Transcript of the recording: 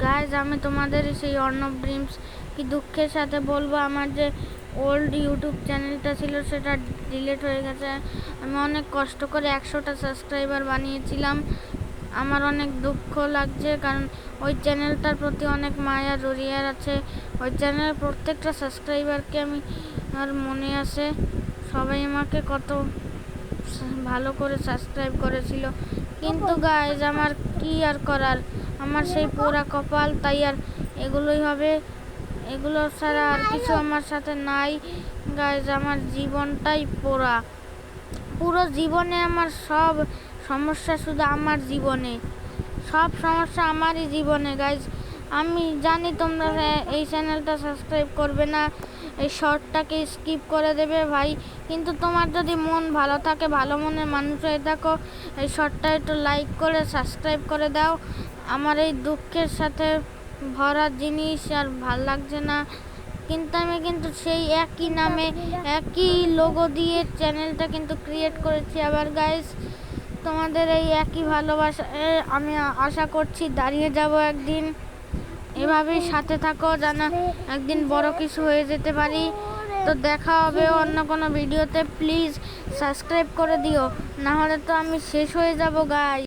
Guys আমি তোমাদের সেই অর্ণব ড্রিমস কি দুঃখের সাথে বলবো, আমার যে ওল্ড ইউটিউব চ্যানেলটা ছিল সেটা ডিলিট হয়ে গেছে। আমি অনেক কষ্ট করে 100টা সাবস্ক্রাইবার বানিয়েছিলাম। আমার অনেক দুঃখ লাগছে, কারণ ওই চ্যানেলটার প্রতি অনেক মায়া জড়িয়ে আছে। ওই চ্যানেলের প্রত্যেকটা সাবস্ক্রাইবারকে আমি আর মনে আছে, সবাই আমাকে কত ভালো করে সাবস্ক্রাইব করেছিল। কিন্তু গাইজ আমার কি আর করার, আমার সেই পোড়া কপাল, তাই আর এগুলোই হবে। এগুলো ছাড়া আর কিছু আমার সাথে নাই গাইজ। আমার জীবনটাই পোড়া, পুরো জীবনে আমার সব সমস্যা, শুধু আমার জীবনে সব সমস্যা আমারই জীবনে গাইজ। আমি জানি তোমরা এই চ্যানেলটা সাবস্ক্রাইব করবে না, এই শর্টটাকে স্কিপ করে দেবে ভাই, কিন্তু তোমার যদি মন ভালো থাকে, ভালো মনের মানুষ হয়ে থাকো, এই শর্টটা একটু লাইক করে সাবস্ক্রাইব করে দাও। আমার এই দুঃখের সাথে ভরা জিনিস আর ভাল লাগছে না, কিন্তু আমি কিন্তু সেই একই নামে একই লোগো দিয়ে চ্যানেলটা কিন্তু ক্রিয়েট করেছি আবার গাইজ। তোমাদের এই একই ভালোবাসা আমি আশা করছি দাঁড়িয়ে যাব একদিন। এভাবেই সাথে থাকো, যেন একদিন বড় কিছু হয়ে যেতে পারি। তো দেখা হবে অন্য কোনো ভিডিওতে, প্লিজ সাবস্ক্রাইব করে দিও, না হলে তো আমি শেষ হয়ে যাব গাইজ।